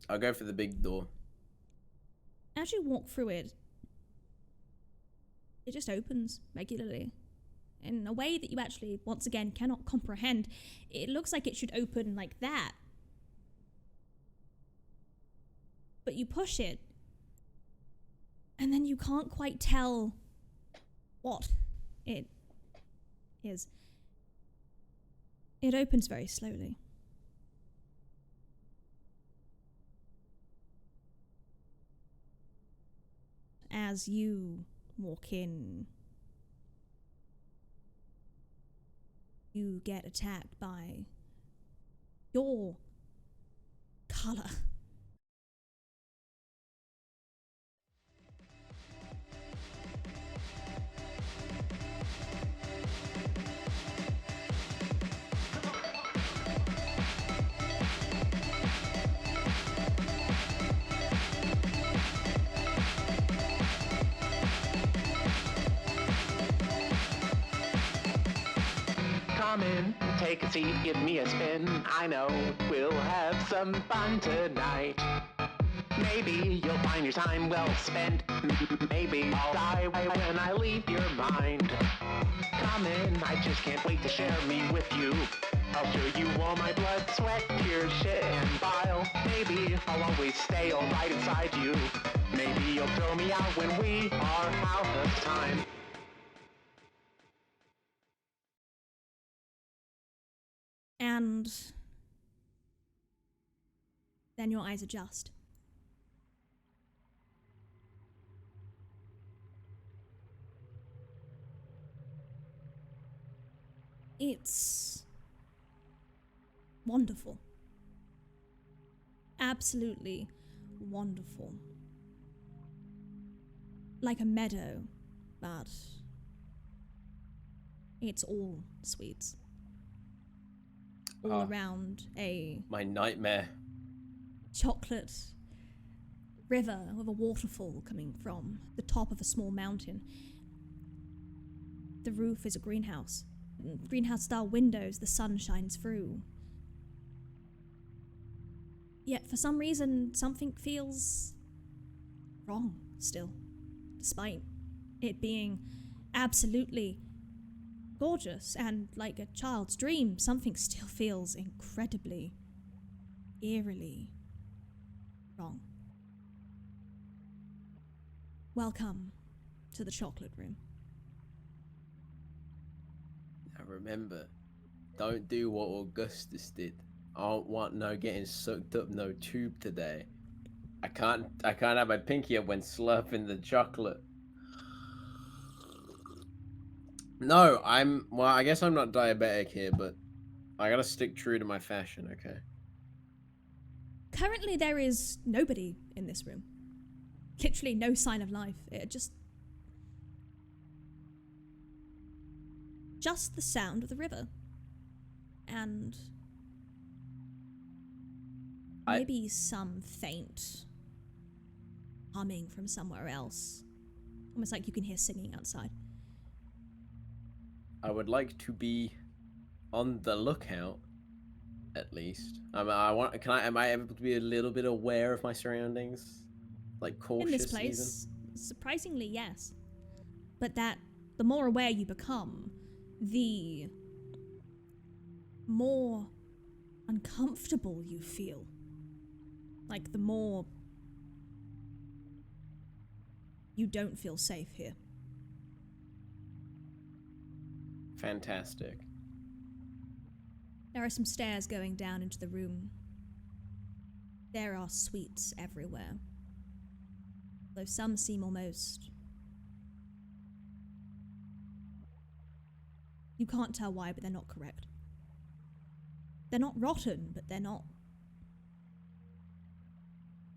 I'll go for the big door. As you walk through it, it just opens regularly. In a way that you actually, once again, cannot comprehend. It looks like it should open like that. But you push it, and then you can't quite tell what it is. It opens very slowly. As you walk in, you get attacked by your color. Come in, take a seat, give me a spin. I know we'll have some fun tonight. Maybe you'll find your time well spent. Maybe I'll die when I leave your mind. Come in, I just can't wait to share me with you. I'll show you all my blood, sweat, tears, shit, and bile. Maybe I'll always stay all right inside you. Maybe you'll throw me out when we are out of time. And then your eyes adjust. It's wonderful. Absolutely wonderful. Like a meadow, but it's all sweets. All around a My nightmare. chocolate river with a waterfall coming from the top of a small mountain. The roof is a greenhouse. Greenhouse style windows, the sun shines through. Yet for some reason, something feels wrong still, despite it being absolutely gorgeous and like a child's dream. Something still feels incredibly, eerily wrong. Welcome to the chocolate room. Now remember, don't do what Augustus did. I don't want no getting sucked up no tube today. I can't have my pinky up when slurping the chocolate. No, well, I guess I'm not diabetic here, but I gotta stick true to my fashion, okay? Currently, there is nobody in this room. Literally no sign of life. It just the sound of the river. And maybe some faint humming from somewhere else. Almost like you can hear singing outside. I would like to be on the lookout, at least. Am I able to be a little bit aware of my surroundings? Like cautious In this place, surprisingly, yes. But the more aware you become, the more uncomfortable you feel. Like the more you don't feel safe here. Fantastic. There are some stairs going down into the room. There are sweets everywhere. Though some seem almost... You can't tell why, but they're not correct. They're not rotten, but they're not...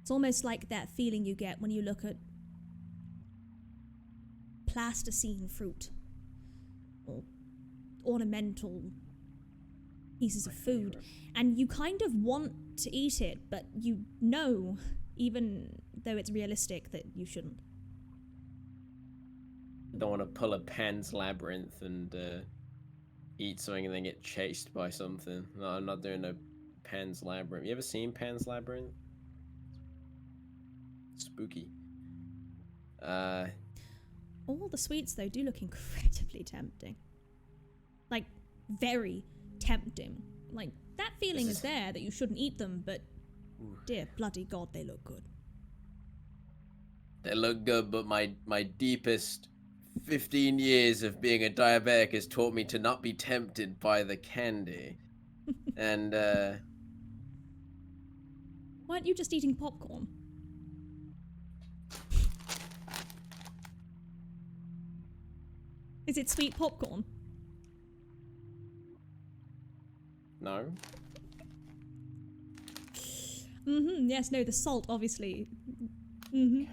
It's almost like that feeling you get when you look at plasticine fruit or ornamental pieces of food, and you kind of want to eat it, but you know, even though it's realistic, that you shouldn't. Don't want to pull a Pan's Labyrinth and eat something and then get chased by something. No, I'm not doing no Pan's Labyrinth. You ever seen Pan's Labyrinth? Spooky. All the sweets, though, do look incredibly tempting. Like, very tempting. Like, that feeling is there that you shouldn't eat them, but dear bloody God, they look good. They look good, but my deepest 15 years of being a diabetic has taught me to not be tempted by the candy. And, Why aren't you just eating popcorn? Is it sweet popcorn? no. Yes, no, the salt, obviously. They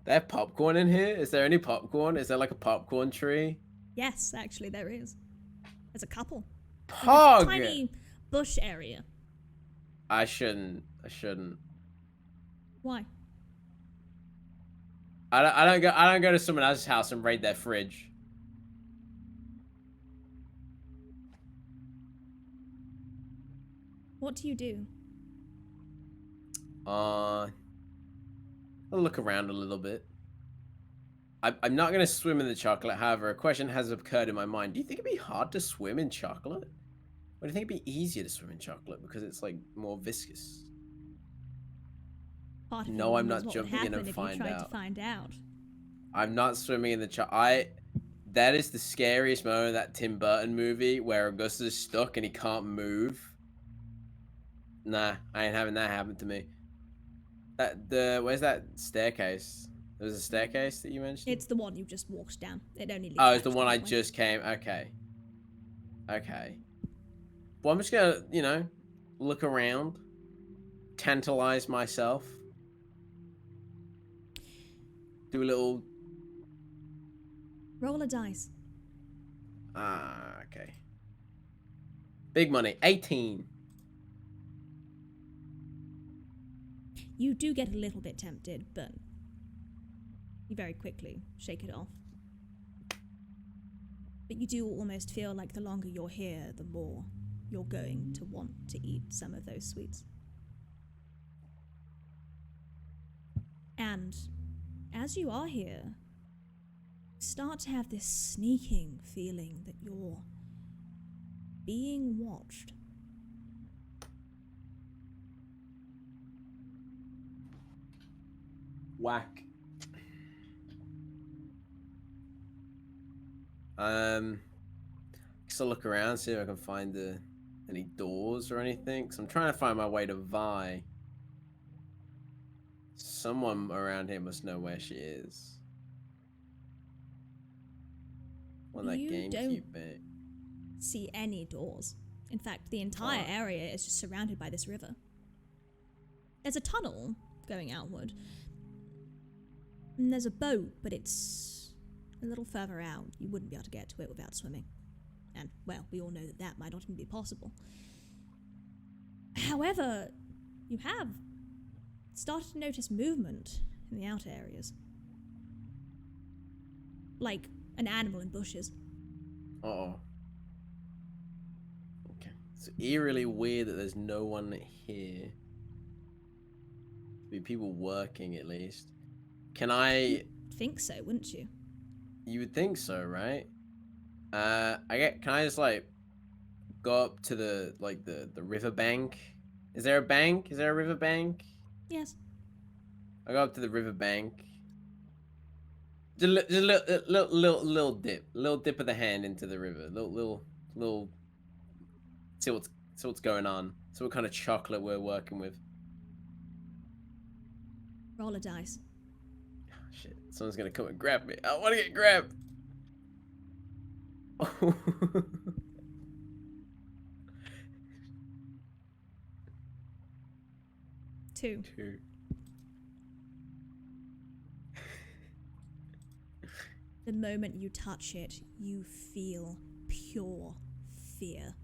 have popcorn in here? Is there any popcorn? Is there like a popcorn tree? Yes, actually, there is. There's a couple. Pog! Like a tiny bush area. I shouldn't. Why? I don't go to someone else's house and raid their fridge. What do you do? I'll look around a little bit. I'm not gonna swim in the chocolate. However, a question has occurred in my mind. Do you think it'd be hard to swim in chocolate? Or do you think it'd be easier to swim in chocolate because it's like more viscous? No, I'm not jumping in and find out. I'm not swimming in the chocolate. That is the scariest moment of that Tim Burton movie where Augustus is stuck and he can't move. Nah, I ain't having that happen to me. Where's that staircase? There was a staircase that you mentioned? It's the one you just walked down. It only leads it's the one I just came. Okay. Well, I'm just gonna, look around. Tantalize myself. Do a little... Roll a dice. Okay. Big money. 18. You do get a little bit tempted, but you very quickly shake it off. But you do almost feel like the longer you're here, the more you're going to want to eat some of those sweets. And as you are here, you start to have this sneaking feeling that you're being watched. Whack. Guess I'll look around, see if I can find any doors or anything. Cause I'm trying to find my way to Vi. Someone around here must know where she is. On that GameCube bit. See any doors. In fact, the entire area is just surrounded by this river. There's a tunnel going outward. And there's a boat, but it's a little further out. You wouldn't be able to get to it without swimming. And, well, we all know that that might not even be possible. However, you have started to notice movement in the outer areas. Like an animal in bushes. Uh-oh. Okay. It's eerily weird that there's no one here. Be people working, at least. Can I... You'd think so, wouldn't you? You would think so, right? Can I just, go up to the river bank? Is there a bank? Is there a river bank? Yes. I go up to the river bank. Just a little dip of the hand into the river. Little. See what's going on. See what kind of chocolate we're working with. Roll a dice. Oh, shit! Someone's gonna come and grab me. I want to get grabbed. 2. 2. The moment you touch it, you feel pure fear.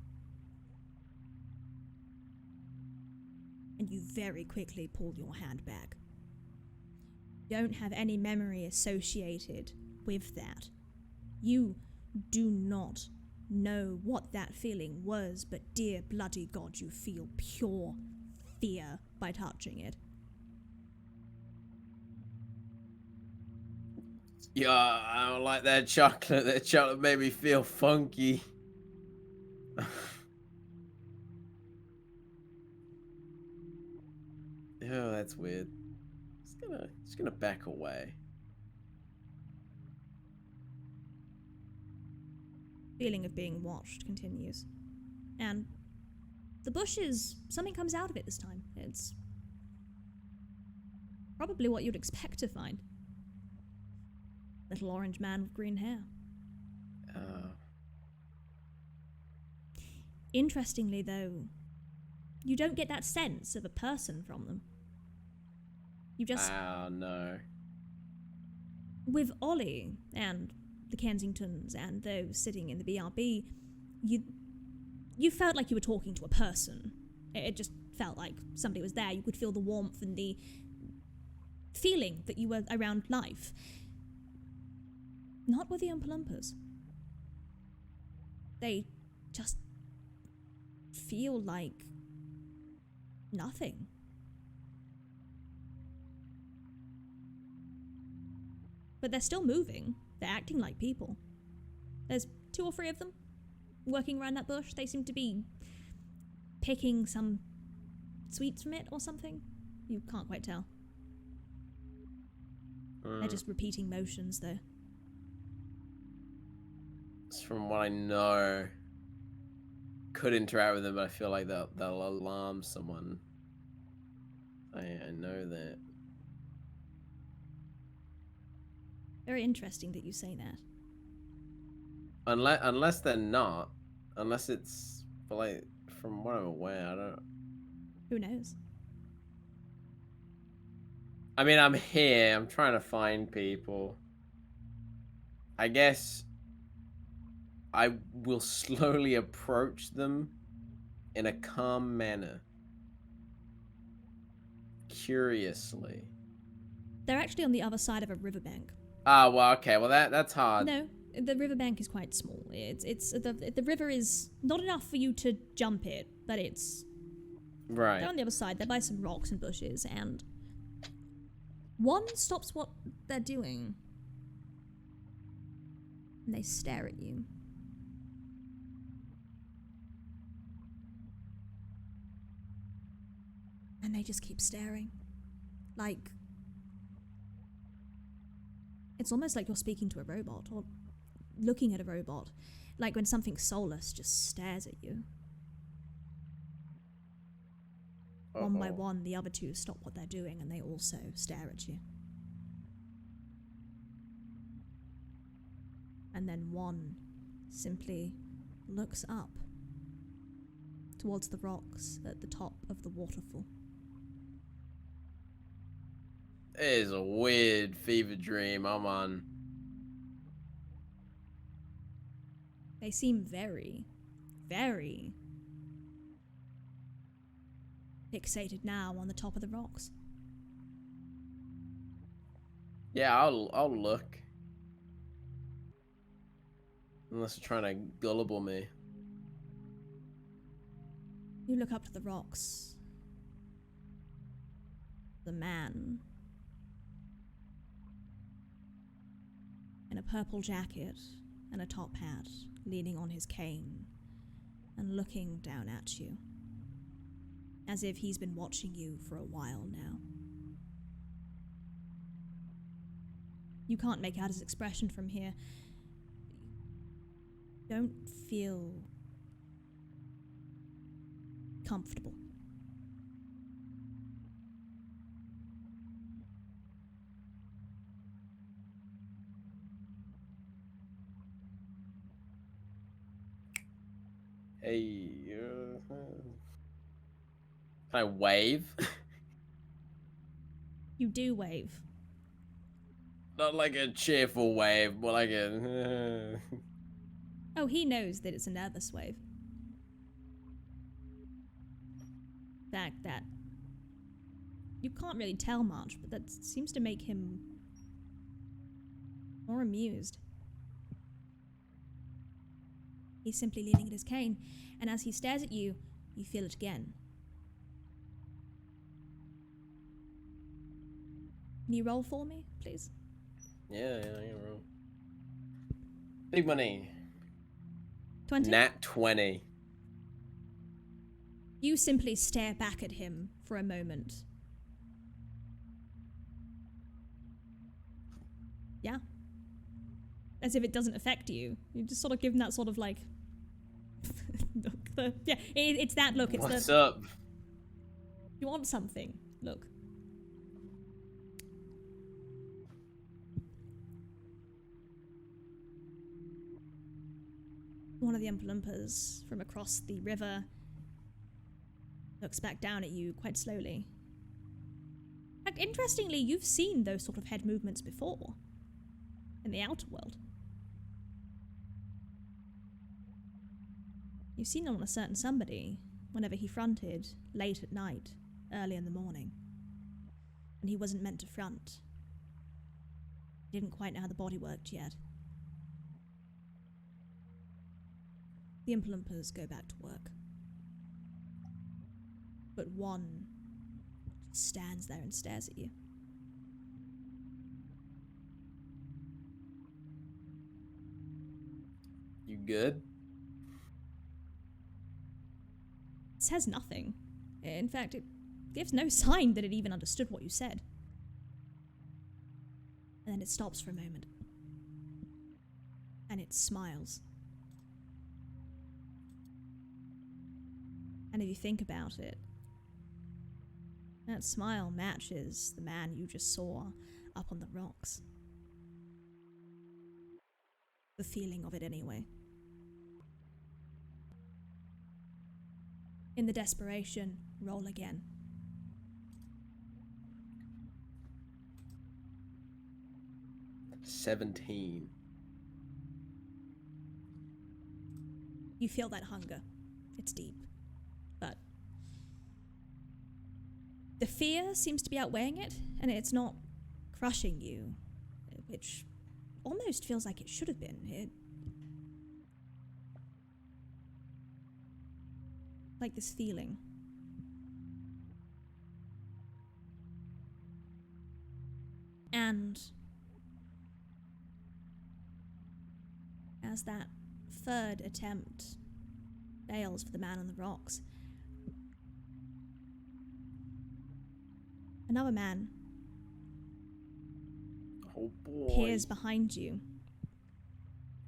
And you very quickly pull your hand back. You don't have any memory associated with that. You do not know what that feeling was, but dear bloody God, you feel pure fear by touching it. Yeah, I don't like that chocolate. That chocolate made me feel funky. Oh, that's weird. Just gonna back away. Feeling of being watched continues. And the bushes, something comes out of it this time. It's probably what you'd expect to find. Little orange man with green hair. Interestingly, though, you don't get that sense of a person from them. You just... Oh, no. With Ollie and the Kensingtons and those sitting in the BRB, you felt like you were talking to a person. It just felt like somebody was there. You could feel the warmth and the feeling that you were around life. Not with the Oompa Loompas. They just feel like nothing. But they're still moving. They're acting like people. There's 2 or 3 of them working around that bush. They seem to be picking some sweets from it or something. You can't quite tell. They're just repeating motions, though. From what I know, could interact with them, but I feel like they'll alarm someone. I know that. Very interesting that you say that. Unless they're not. Unless it's, but like, from what I'm aware, I don't... Who knows? I mean, I'm here. I'm trying to find people. I guess I will slowly approach them in a calm manner. Curiously. They're actually on the other side of a riverbank. Ah, well, okay. Well, that's hard. No, the riverbank is quite small. The river is not enough for you to jump it, but it's... Right. They're on the other side. They're by some rocks and bushes, and one stops what they're doing, and they stare at you. And they just keep staring. Like... It's almost like you're speaking to a robot, or looking at a robot. Like when something soulless just stares at you. One by one, the other 2 stop what they're doing, and they also stare at you. And then one simply looks up towards the rocks at the top of the waterfall. It is a weird fever dream I'm on. They seem very, very fixated now on the top of the rocks. Yeah, I'll look. Unless you're trying to gullible me. You look up to the rocks. The man in a purple jacket and a top hat, leaning on his cane and looking down at you, as if he's been watching you for a while now. You can't make out his expression from here. Don't feel comfortable. Hey, can I wave? You do wave. Not like a cheerful wave, more like a... Oh, he knows that it's a nervous wave. Fact that you can't really tell much, but that seems to make him more amused. He's simply leaning at his cane, and as he stares at you, you feel it again. Can you roll for me, please? Yeah, you're wrong. Big money. 20? Nat 20. You simply stare back at him for a moment. Yeah. As if it doesn't affect you. You just sort of give him that sort of like... look. It's that look. It's What's up? You want something. Look. One of the Oompa Loompas from across the river looks back down at you quite slowly. In fact, interestingly, you've seen those sort of head movements before in the outer world. You've seen them on a certain somebody whenever he fronted late at night, early in the morning. And he wasn't meant to front. He didn't quite know how the body worked yet. The Oompa Loompas go back to work. But one just stands there and stares at you. You good? It says nothing. In fact, it gives no sign that it even understood what you said. And then it stops for a moment. And it smiles. And if you think about it, that smile matches the man you just saw up on the rocks. The feeling of it anyway. In the desperation, roll again. $17. You feel that hunger. It's deep. But the fear seems to be outweighing it, and it's not crushing you, which almost feels like it should have been. Like this feeling. And as that third attempt fails for the man on the rocks, another man Oh boy. appears behind you.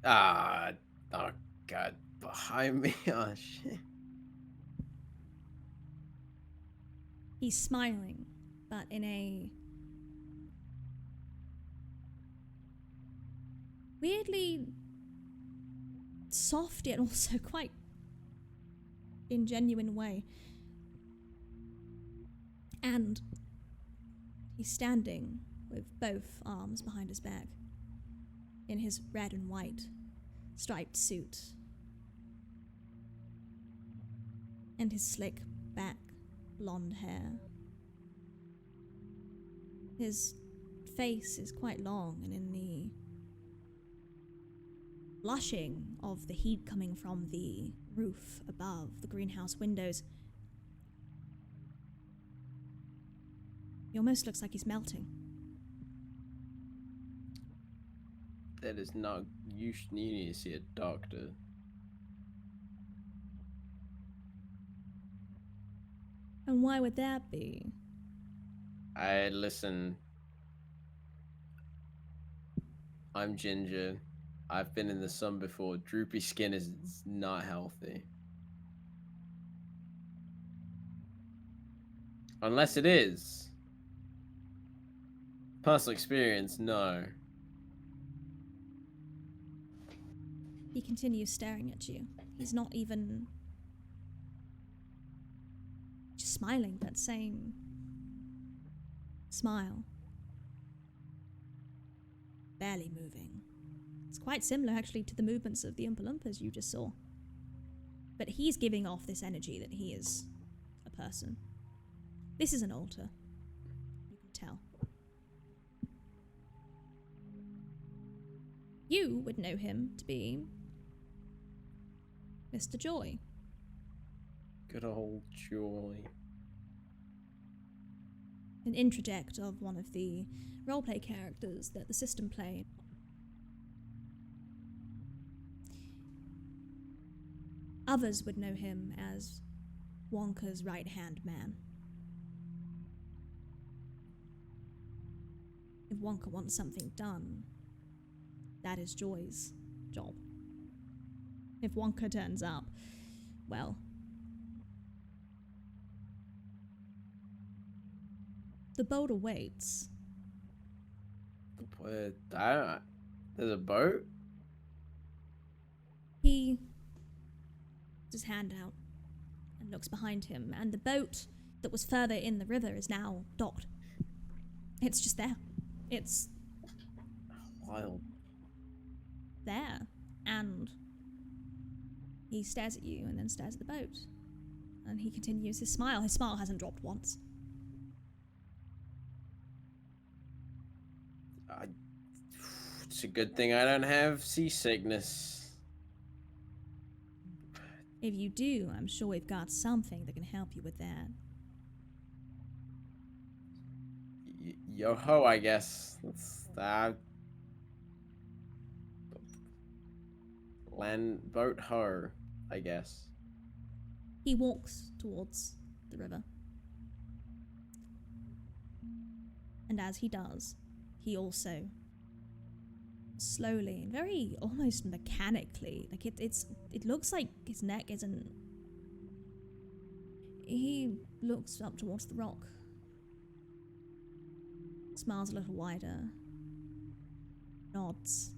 Oh god, behind me. Oh shit. He's smiling, but in a weirdly soft yet also quite ingenuine way. And he's standing with both arms behind his back in his red and white striped suit and his slick back blonde hair. His face is quite long, and in the blushing of the heat coming from the roof above the greenhouse windows, he almost looks like he's melting. That is not. You need to see a doctor. And why would that be? Listen. I'm ginger. I've been in the sun before. Droopy skin is not healthy. Unless it is. Personal experience, no. He continues staring at you. He's not even just smiling, that same smile. Barely moving. It's quite similar, actually, to the movements of the Oompa Loompas you just saw. But he's giving off this energy that he is a person. This is an altar. You can tell. You would know him to be Mr. Joy. Good old Joy. an introject of one of the roleplay characters that the system played. Others would know him as Wonka's right-hand man. If Wonka wants something done, that is Joy's job. If Wonka turns up, well, the boat awaits. There's a boat? He puts his hand out and looks behind him, and the boat that was further in the river is now docked. It's just there. It's Wild. there. And he stares at you and then stares at the boat. And he continues his smile. His smile hasn't dropped once. It's a good thing I don't have seasickness. If you do, I'm sure we've got something that can help you with that. Yo ho, I guess. Land boat ho, I guess. He walks towards the river. And as he does, he also slowly and very almost mechanically, like it looks like his neck isn't. He looks up towards the rock, smiles a little wider, nods,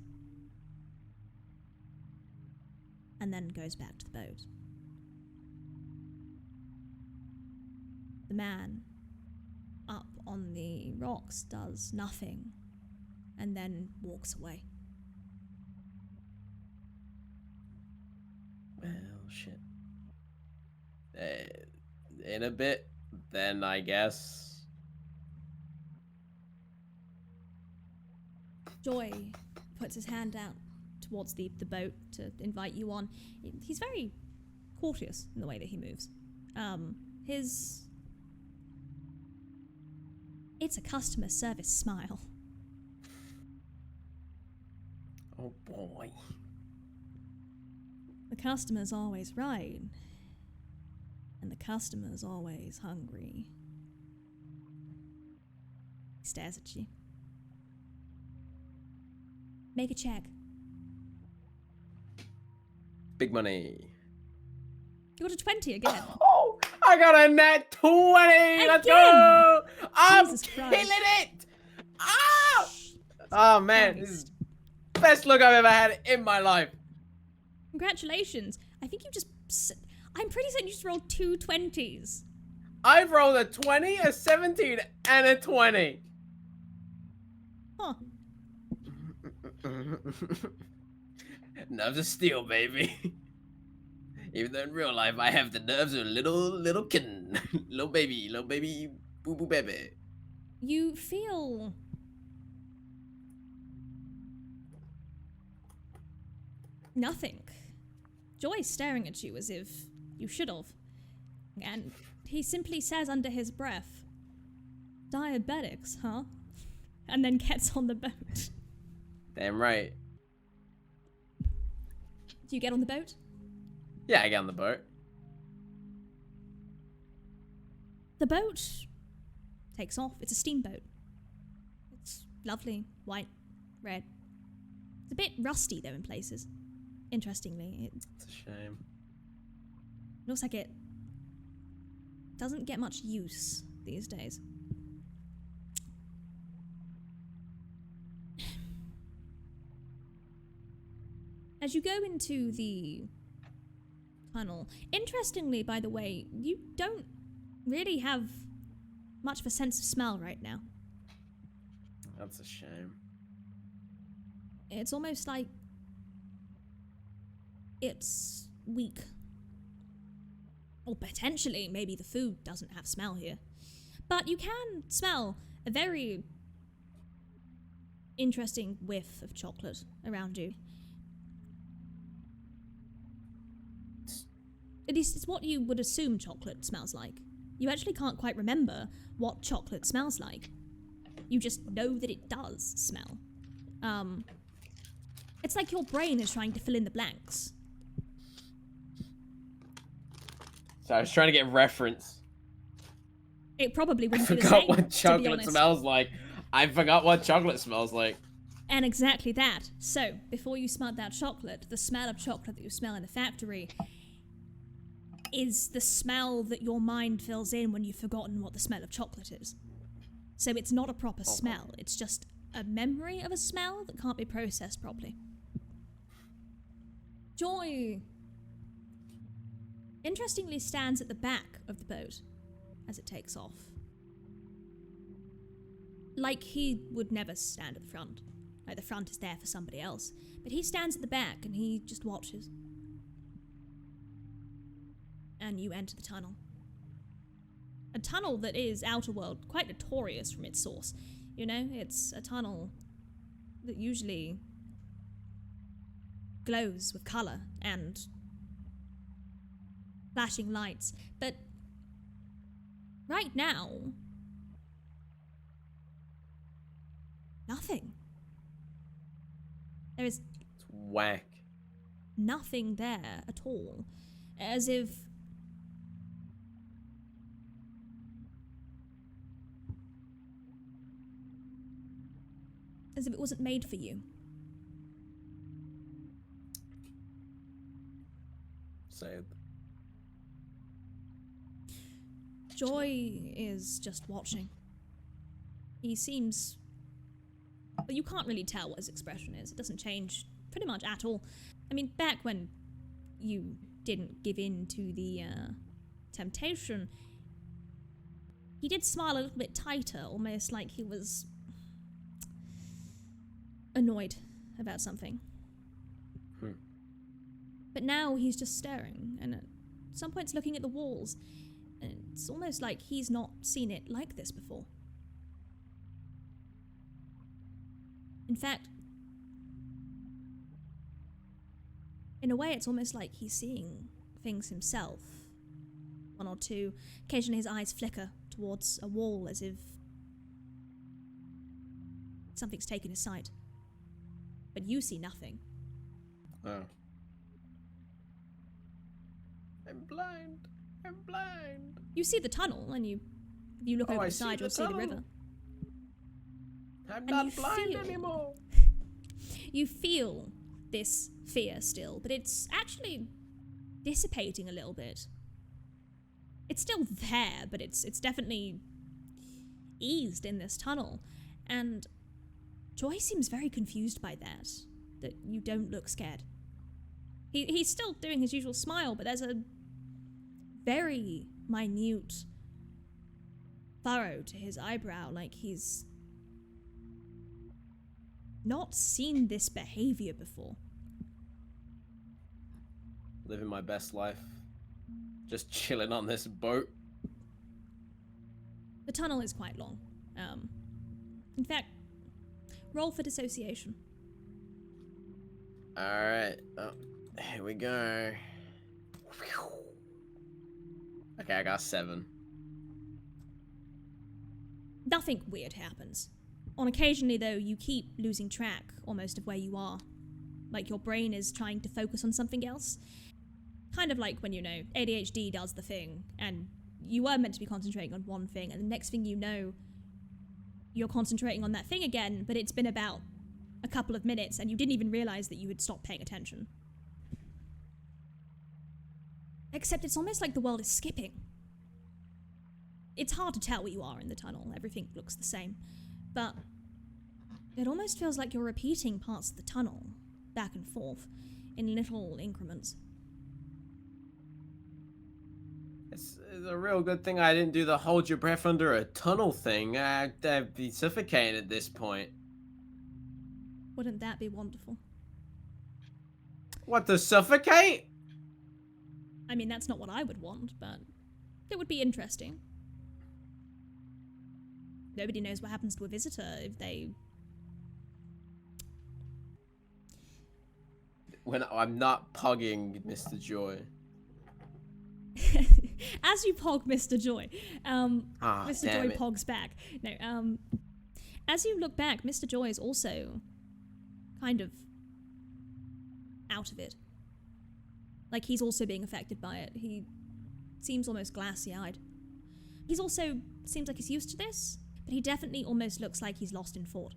and then goes back to the boat. The man up on the rocks does nothing and then walks away. Well, shit. In a bit, then, I guess. Joy puts his hand out towards the boat to invite you on. He's very cautious in the way that he moves. It's a customer service smile. Oh boy. The customer's always right. And the customer's always hungry. He stares at you. Make a check. Big money. You got a 20 again. Oh, I got a nat 20! Let's go! I'm Jesus killing Christ. it! Ah! Oh man, this is the best look I've ever had in my life. Congratulations. I think you just... I'm pretty certain you just rolled 2 20s. I've rolled a 20, a 17, and a 20. Huh. Nerves of steel, baby. Even though in real life I have the nerves of a little kitten. little baby, boo boo baby. You feel... nothing. Joy's staring at you as if you should have. And he simply says under his breath, "Diabetics, huh?" And then gets on the boat. Damn right. Do you get on the boat? Yeah, I get on the boat. The boat takes off. It's a steamboat. It's lovely, white, red. It's a bit rusty though in places. Interestingly, it It's a shame. looks like it doesn't get much use these days. As you go into the tunnel, interestingly, by the way, you don't really have much of a sense of smell right now. That's a shame. It's almost like it's weak. Or potentially, maybe the food doesn't have smell here. But you can smell a very interesting whiff of chocolate around you. At least it's what you would assume chocolate smells like. You actually can't quite remember what chocolate smells like. You just know that it does smell. It's like your brain is trying to fill in the blanks. So I was trying to get reference. It probably I wouldn't be the forgot same, what to be chocolate honest. smells like. I forgot what chocolate smells like. And exactly that. So, before you smelled that chocolate, the smell of chocolate that you smell in the factory is the smell that your mind fills in when you've forgotten what the smell of chocolate is. So it's not a proper smell, it's just a memory of a smell that can't be processed properly. Joy, interestingly, stands at the back of the boat as it takes off. Like he would never stand at the front. Like the front is there for somebody else. But he stands at the back and he just watches. And you enter the tunnel. A tunnel that is, outer world, quite notorious from its source. You know, it's a tunnel that usually glows with colour and flashing lights. But right now, nothing. There is It's whack. nothing there at all. As if it wasn't made for you. Sad. Joy is just watching. He seems... But you can't really tell what his expression is. It doesn't change pretty much at all. I mean, back when you didn't give in to the temptation, he did smile a little bit tighter, almost like he was annoyed about something. But now he's just staring, and at some points looking at the walls. And it's almost like he's not seen it like this before. In fact, in a way, it's almost like he's seeing things himself. One or two. Occasionally his eyes flicker towards a wall as if something's taken his sight. But you see nothing. Oh. I'm blind. I'm blind. You see the tunnel, and if you look over I the side, see you'll the see the tunnel. river. I'm And not you blind feel- anymore. You feel this fear still, but it's actually dissipating a little bit. It's still there, but it's definitely eased in this tunnel. And Joy seems very confused by that you don't look scared. He's still doing his usual smile, but there's a very minute furrow to his eyebrow, like he's not seen this behavior before. Living my best life. Just chilling on this boat. The tunnel is quite long. In fact, roll for dissociation. Alright. Oh, here we go. Okay, I got 7. Nothing weird happens. On occasionally, though, you keep losing track almost of where you are. Like your brain is trying to focus on something else. Kind of like when, ADHD does the thing, and you were meant to be concentrating on one thing, and the next thing you know, you're concentrating on that thing again, but it's been about a couple of minutes, and you didn't even realize that you had stopped paying attention. Except it's almost like the world is skipping. It's hard to tell where you are in the tunnel. Everything looks the same. But it almost feels like you're repeating parts of the tunnel, back and forth, in little increments. It's a real good thing I didn't do the hold your breath under a tunnel thing. I'd be suffocating at this point. Wouldn't that be wonderful? What, to suffocate? I mean, that's not what I would want, but it would be interesting. Nobody knows what happens to a visitor if they... When I'm not pugging Mr. Joy. As you pog Mr. Joy, Mr. Joy damn it. pogs back. No, as you look back, Mr. Joy is also kind of out of it. Like, he's also being affected by it. He seems almost glassy-eyed. He's also seems like he's used to this, but he definitely almost looks like he's lost in thought.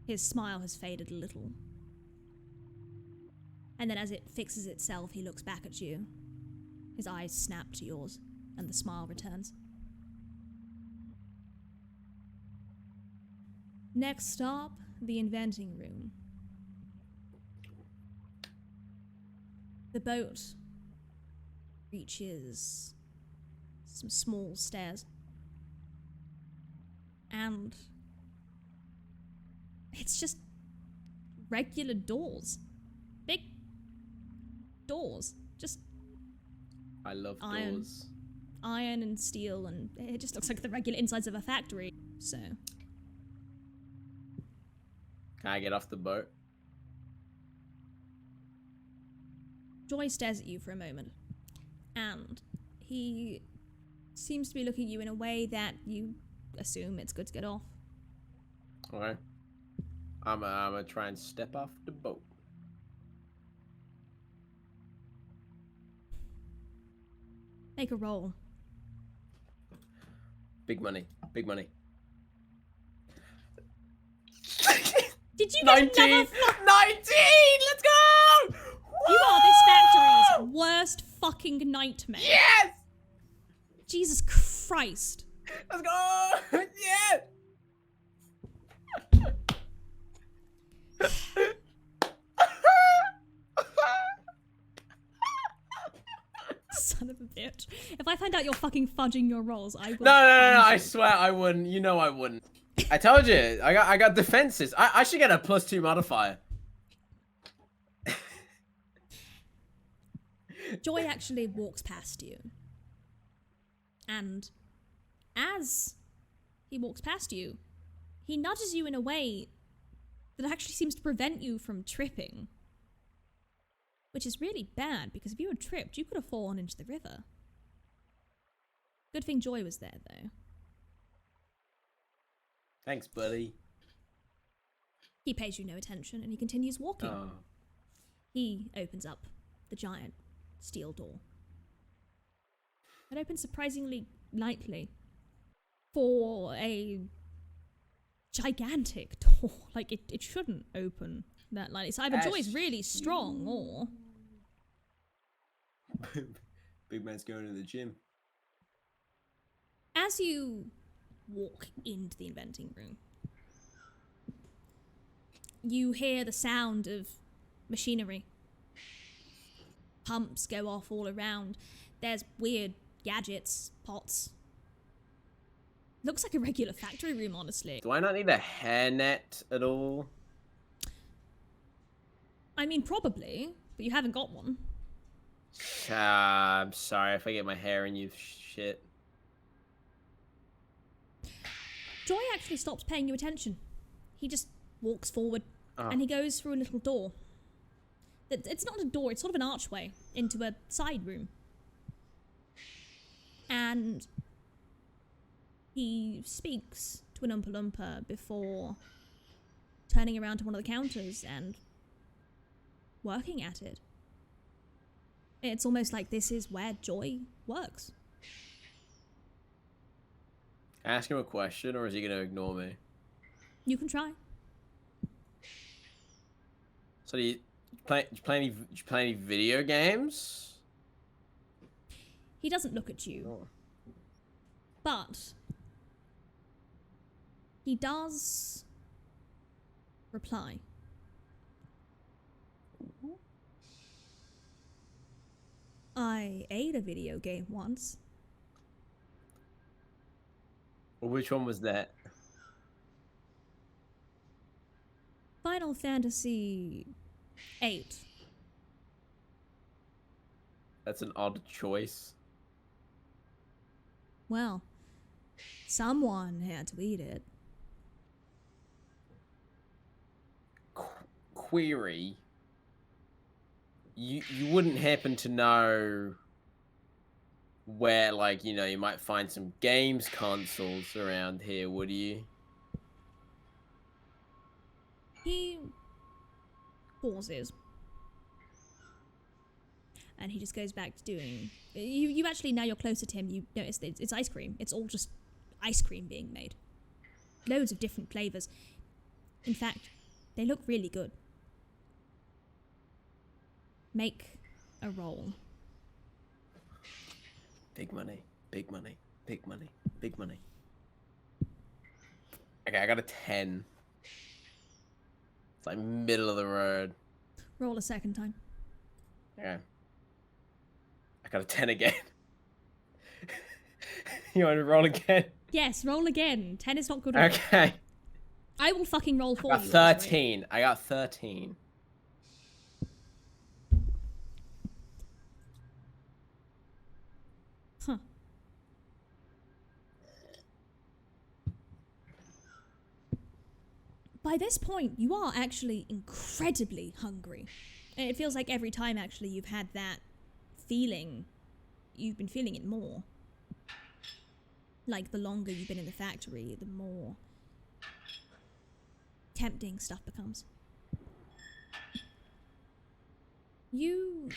His smile has faded a little. And then as it fixes itself, he looks back at you. His eyes snap to yours, and the smile returns. Next stop, the inventing room. The boat reaches some small stairs. And it's just regular doors. Big doors. Just I love iron. doors. Iron and steel, and it just looks like the regular insides of a factory. So, Can I get off the boat? Joy stares at you for a moment, and he seems to be looking at you in a way that you assume it's good to get off. Okay. I'm gonna try and step off the boat. Make a roll. Big money. Big money. Did you get 19! another 19! Let's go! You are this factory's worst fucking nightmare. Yes! Jesus Christ. Let's go! Yes! Son of a bitch. If I find out you're fucking fudging your rolls, I will. No, punch I you. swear I wouldn't. You know I wouldn't. I told you. I got defenses. I should get a +2 modifier. Joy actually walks past you. And as he walks past you, he nudges you in a way that actually seems to prevent you from tripping. Which is really bad, because if you had tripped, you could have fallen into the river. Good thing Joy was there, though. Thanks, buddy. He pays you no attention, and he continues walking. Oh. He opens up the giant steel door. It opens surprisingly lightly for a gigantic door. Like, it shouldn't open that lightly. So either Joy's really strong, or... Big man's going to the gym. As you walk into the inventing room, you hear the sound of machinery. Pumps go off all around. There's weird gadgets, pots. Looks like a regular factory room, honestly. Do I not need a hairnet at all? I mean, probably, but you haven't got one. I'm sorry if I get my hair in you shit. Joy actually stops paying you attention. He just walks forward, and he goes through a little door. It's not a door, it's sort of an archway into a side room. And he speaks to an Oompa Loompa before turning around to one of the counters and working at it. It's almost like this is where Joy works. Ask him a question, or is he gonna ignore me? You can try. So do you play any video games? He doesn't look at you. Oh. But he does reply. I ate a video game once. Well, which one was that? Final Fantasy VIII. That's an odd choice. Well, someone had to eat it. Query. You wouldn't happen to know where, like, you know, you might find some games consoles around here, would you? He pauses. And he just goes back to doing... You actually, now you're closer to him, you notice that it's ice cream. It's all just ice cream being made. Loads of different flavours. In fact, they look really good. Make a roll. Big money, big money, big money, big money. Okay, I got a 10. It's like middle of the road. Roll a second time. Okay. I got a 10 again. You want to roll again? Yes, roll again. 10 is not good enough. Okay. I will fucking roll for I got you. 13. I got 13. Huh. By this point, you are actually incredibly hungry. And it feels like every time, actually, you've had that feeling, you've been feeling it more. Like, the longer you've been in the factory, the more tempting stuff becomes. You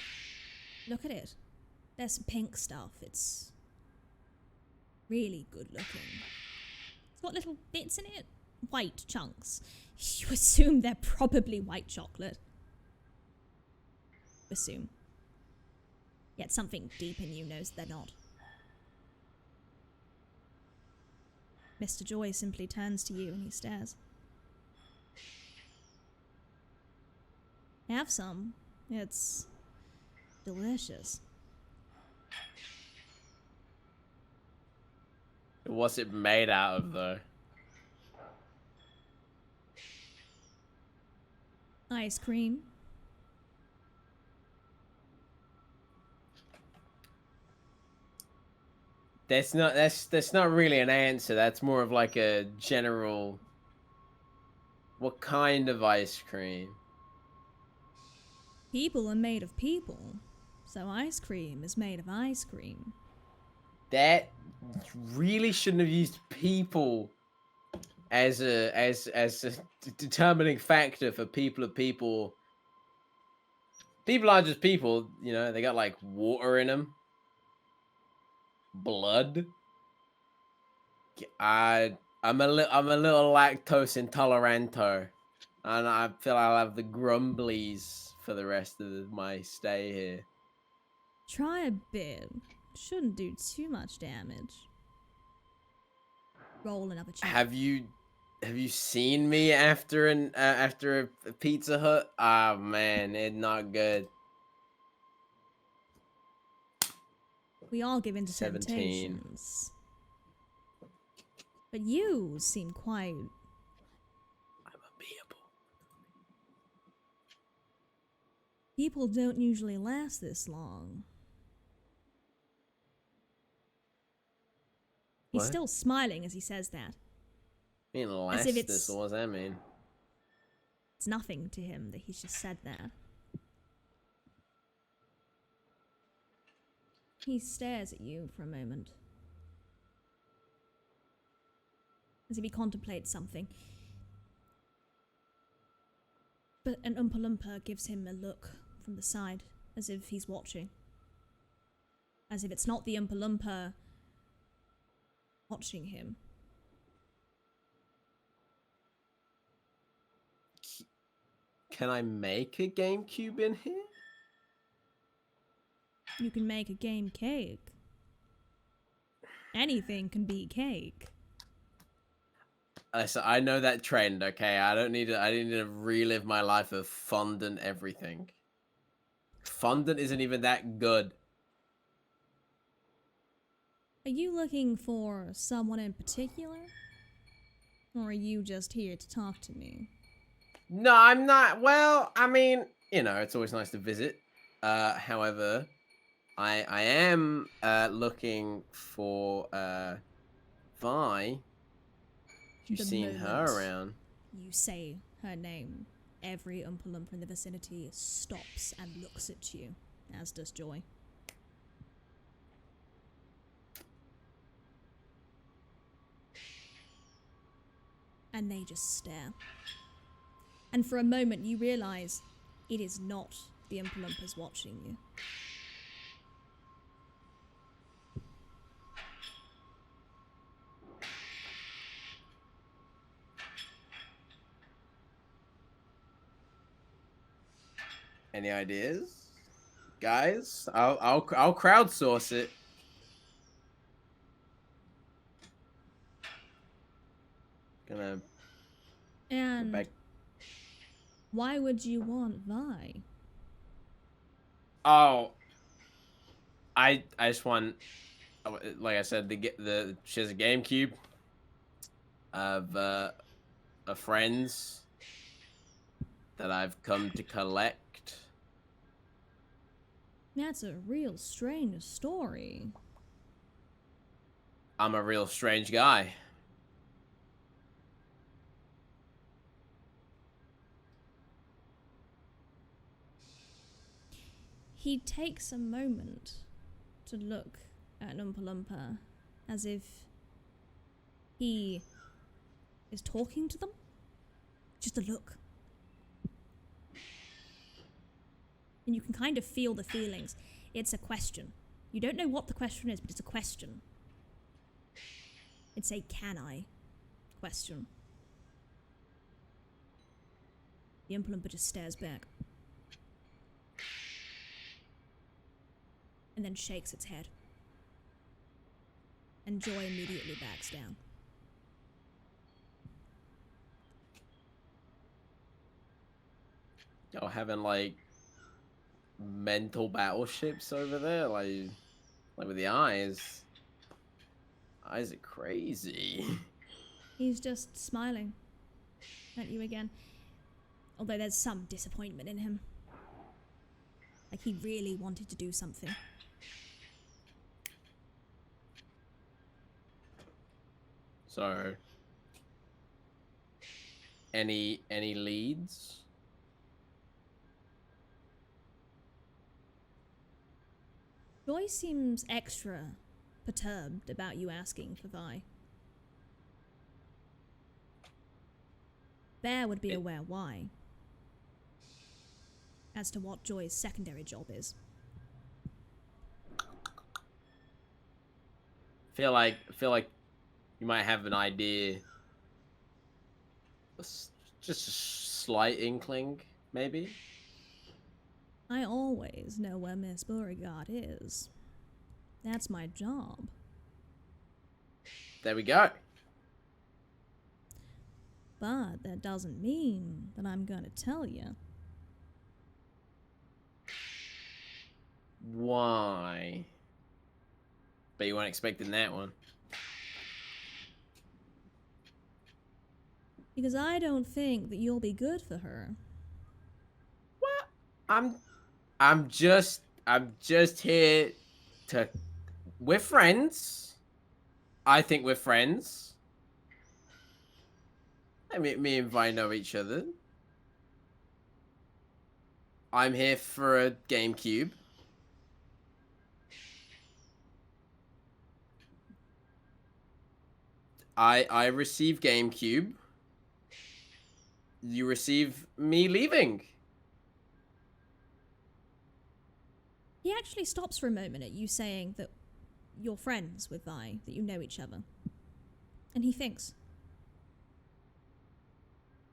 look at it. There's some pink stuff. It's really good looking. It's got little bits in it. White chunks. You assume they're probably white chocolate. Assume. Yet something deep in you knows they're not. Mr. Joy simply turns to you and he stares. Have some. It's delicious. What's it made out of, though? Ice cream. That's not really an answer. That's more of like a general. What kind of ice cream? People are made of people, so ice cream is made of ice cream. That really shouldn't have used people as a determining factor for people of people. People aren't just people, you know. They got like water in them, blood. I'm a little lactose intoleranto, and I feel I'll have the grumblies for the rest of my stay here. Try a bit. Shouldn't do too much damage. Roll another check. Have you seen me after a Pizza Hut? Ah, man, it's not good. We all give in to 17. temptations. But you seem quite... I'm amiable. People don't usually last this long. He's What? still smiling as he says that. I mean, last if this, it's- what does that mean? It's nothing to him that he's just said that. He stares at you for a moment. As if he contemplates something. But an Oompa Loompa gives him a look from the side, as if he's watching. As if it's not the Oompa Loompa watching him. Can I make a GameCube in here? You can make a game cake. Anything can be cake. So I know that trend, okay? I didn't need to relive my life of fondant everything. Fondant isn't even that good. Are you looking for someone in particular? Or are you just here to talk to me? No, I'm not. Well, I mean, you know, it's always nice to visit. However, I am looking for Vi. You've The seen her moment around. You say her name. Every Oompa Loompa in the vicinity stops and looks at you, as does Joy. and they just stare. And for a moment you realise it is not the Oompa Loompas watching you. Any ideas, guys? I'll crowdsource it. Gonna go And back. why would you want Vi? Oh, I just want, like I said, she has a GameCube of friends that I've come to collect. That's a real strange story. I'm a real strange guy. He takes a moment to look at Oompa Loompa as if he is talking to them. Just a look. And you can kind of feel the feelings. It's a question. You don't know what the question is, but it's a question. It's a can I question. The Oompa Loompa just stares back. And then shakes its head. And Joy immediately backs down. Y'all having like mental battleships over there, like with the eyes. Eyes are crazy. He's just smiling at you again. Although there's some disappointment in him. Like he really wanted to do something. So, any leads? Joy seems extra perturbed about you asking for Vi. Bear would be aware why. As to what Joy's secondary job is. Feel like you might have an idea. Just a slight inkling, maybe. I always know where Miss Beauregard is. That's my job. There we go. But that doesn't mean that I'm gonna tell you. Why? But you weren't expecting that one. Because I don't think that you'll be good for her. What? I'm just here to. We're friends. I think we're friends. I mean, me and Vi know each other. I'm here for a GameCube. I receive GameCube. You receive me leaving. He actually stops for a moment at you saying that you're friends with Vi, that you know each other. And he thinks.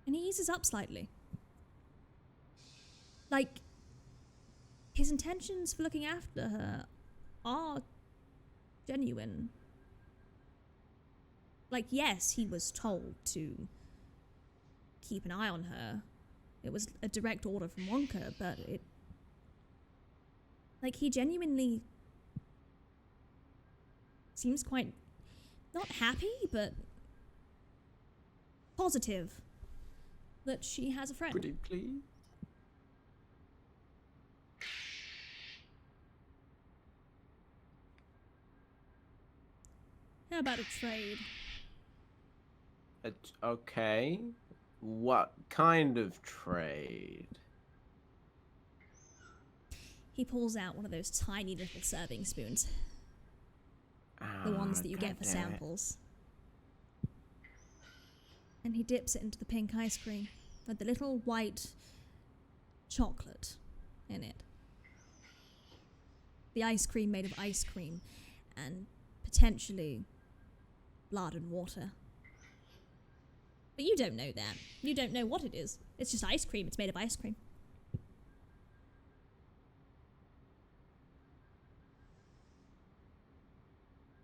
And he eases up slightly. Like, his intentions for looking after her are genuine. Like, yes, he was told to keep an eye on her. It was a direct order from Wonka, but it... Like, he genuinely seems quite, not happy, but positive that she has a friend. Pretty please. How about a trade? Okay. What kind of trade? He pulls out one of those tiny little serving spoons. The ones that you get for samples. And he dips it into the pink ice cream with the little white chocolate in it. The ice cream made of ice cream and potentially blood and water. But you don't know that. You don't know what it is. It's just ice cream. It's made of ice cream.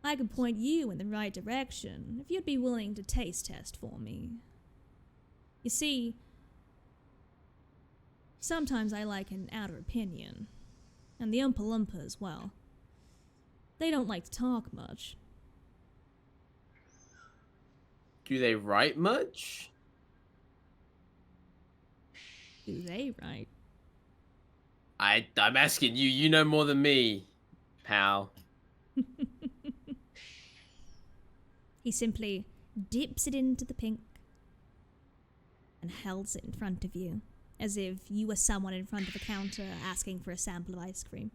I could point you in the right direction if you'd be willing to taste test for me. You see, sometimes I like an outer opinion. And the Oompa Loompa as well. They don't like to talk much. Do they write much? Do they, right? I'm asking you. You know more than me, pal. He simply dips it into the pink and holds it in front of you, as if you were someone in front of a counter asking for a sample of ice cream.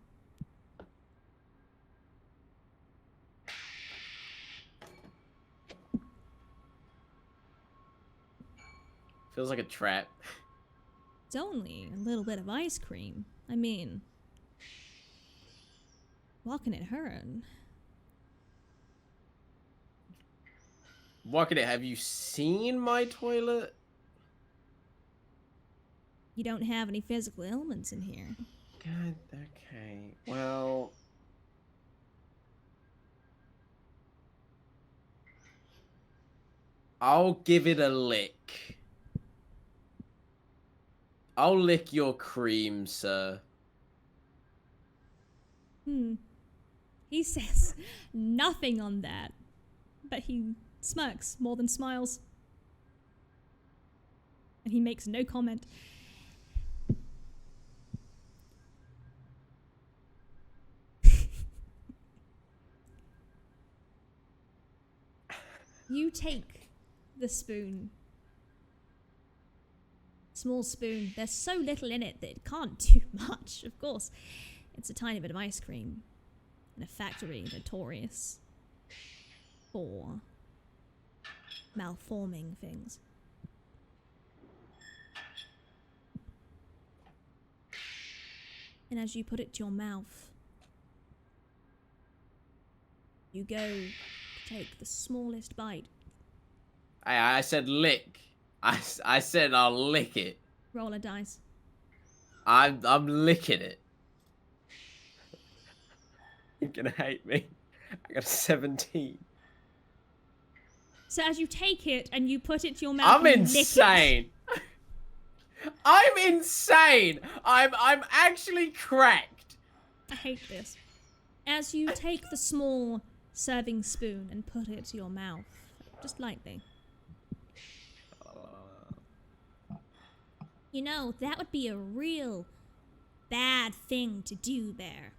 Feels like a trap. It's only a little bit of ice cream. I mean, what can it hurt? What could it? Have you seen my toilet? You don't have any physical ailments in here. God, okay. Well, I'll give it a lick. I'll lick your cream, sir. He says nothing on that, but he smirks more than smiles. And he makes no comment. You take the spoon. Small spoon. There's so little in it that it can't do much, of course. It's a tiny bit of ice cream. In a factory notorious for malforming things. And as you put it to your mouth, you go to take the smallest bite. I said lick. I said I'll lick it. Roll a dice. I'm licking it. You're gonna hate me. I got a 17. So as you take it and you put it to your mouth, I'm you insane. Lick I'm insane. I'm actually cracked. it. I hate this. As you take the small serving spoon and put it to your mouth, just lightly. You know, that would be a real bad thing to do there.